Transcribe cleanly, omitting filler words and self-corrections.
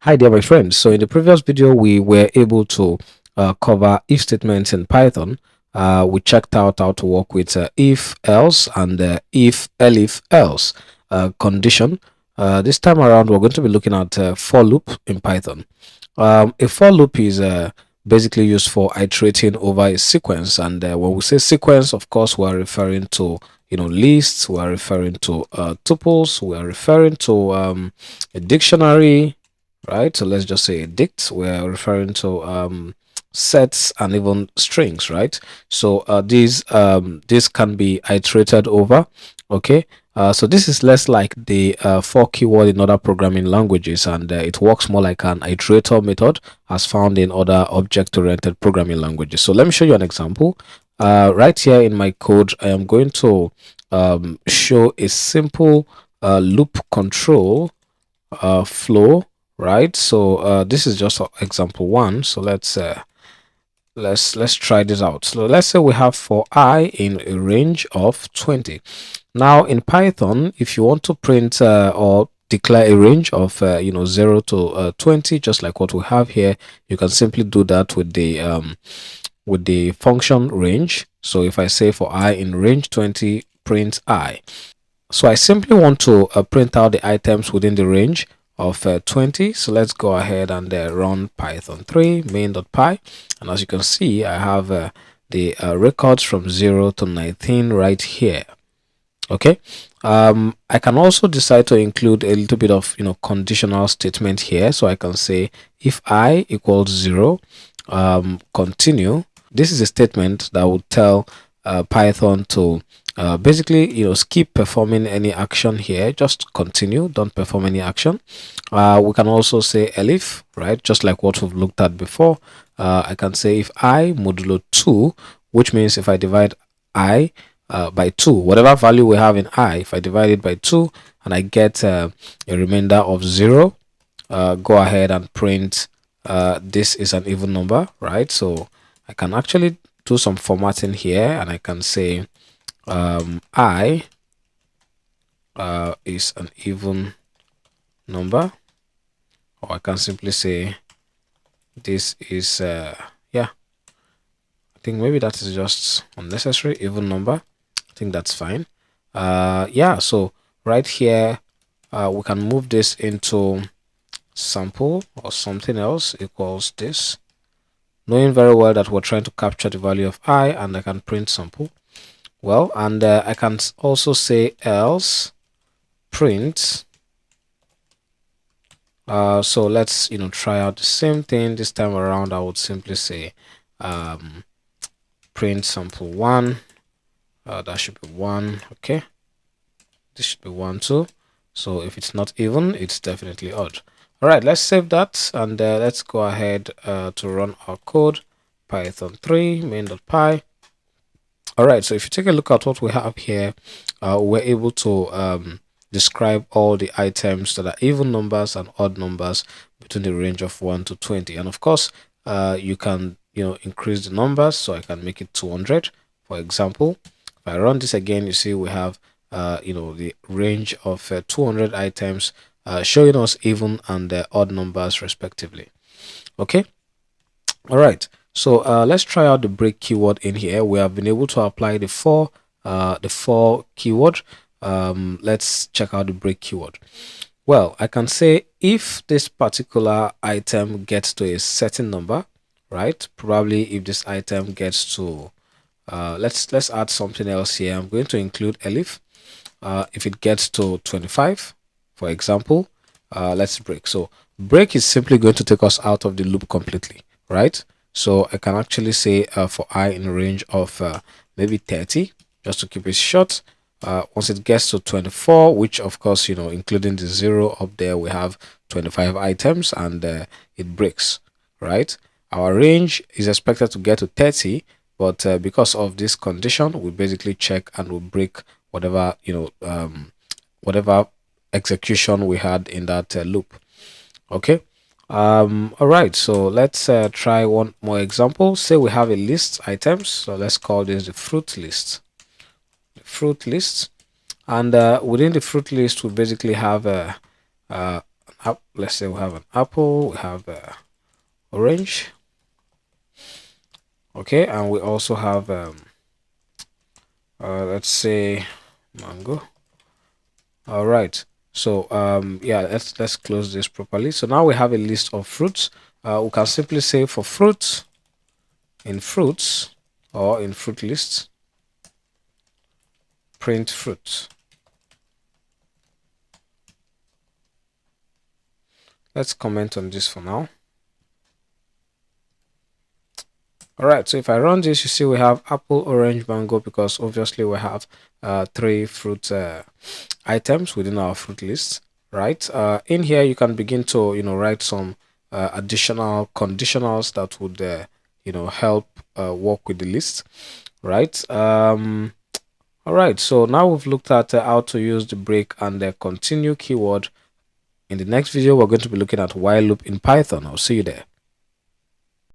Hi there, my friends. So in the previous video, we were able to cover if statements in Python. We checked out how to work with if else and if elif else condition. This time around, we're going to be looking at for loop in Python. A for loop is basically used for iterating over a sequence, and when we say sequence, of course, we are referring to lists, we are referring to tuples, we are referring to a dictionary, right? So let's just say a dict. We're referring to sets and even strings, right? So these can be iterated over. Okay. So this is less like the for keyword in other programming languages, and it works more like an iterator method as found in other object-oriented programming languages. So let me show you an example. Right here in my code, I am going to show a simple loop control flow, right? So this is just example one. So let's try this out. So let's say we have for I in a range of 20. Now in Python, if you want to print or declare a range of 0 to 20, just like what we have here, you can simply do that with the function range. So if I say for I in range 20, print I. So I simply want to print out the items within the range of 20. So let's go ahead and run python 3 main.py, and as you can see, I have the records from 0 to 19 right here. Okay. I can also decide to include a little bit of conditional statement here. So I can say if I equals 0, continue. This is a statement that would tell Python to basically skip performing any action here, just continue, don't perform any action. We can also say elif, right, just like what we've looked at before. I can say if I modulo 2, which means if I divide I by 2, whatever value we have in I, if I divide it by 2 and I get a remainder of 0, go ahead and print this is an even number, right? So I can actually do some formatting here, and I can say I is an even number, or I can simply say this is yeah, I think maybe that is just unnecessary, even number. I think that's fine. Yeah, so right here we can move this into sample or something else equals this, knowing very well that we're trying to capture the value of I, and I can print sample. Well, and I can also say else print. So let's try out the same thing. This time around I would simply say print sample 1. That should be 1. Okay, this should be 1 too. So if it's not even, it's definitely odd. All right, let's save that, and let's go ahead to run our code. Python 3 main.py. All right, so if you take a look at what we have here, we're able to describe all the items that are even numbers and odd numbers between the range of 1 to 20. And of course, you can increase the numbers, so I can make it 200, for example. If I run this again, you see we have the range of 200 items showing us even and odd numbers respectively. Okay. All right, so let's try out the break keyword in here. We have been able to apply the for keyword. Let's check out the break keyword. Well, I can say if this particular item gets to a certain number, right? Probably if this item gets to let's add something else here. I'm going to include elif. If it gets to 25, for example, let's break. So break is simply going to take us out of the loop completely, right? So I can actually say for I in a range of maybe 30, just to keep it short. Once it gets to 24, which of course including the 0 up there, we have 25 items, and it breaks, right? Our range is expected to get to 30, but because of this condition, we basically check and we break whatever whatever execution we had in that loop. Okay. All right, so let's try one more example. Say we have a list items, so let's call this the fruit list. And within the fruit list, we basically have an let's say we have an apple, we have orange, okay, and we also have let's say mango. All right, so yeah, let's close this properly. So now we have a list of fruits. We can simply say for fruits, in fruits, or in fruit lists, print fruits. Let's comment on this for now. All right, so if I run this, you see we have apple, orange, mango, because obviously we have three fruit items within our fruit list, right? In here, you can begin to, write some additional conditionals that would, help work with the list, right? All right, so now we've looked at how to use the break and the continue keyword. In the next video, we're going to be looking at while loop in Python. I'll see you there.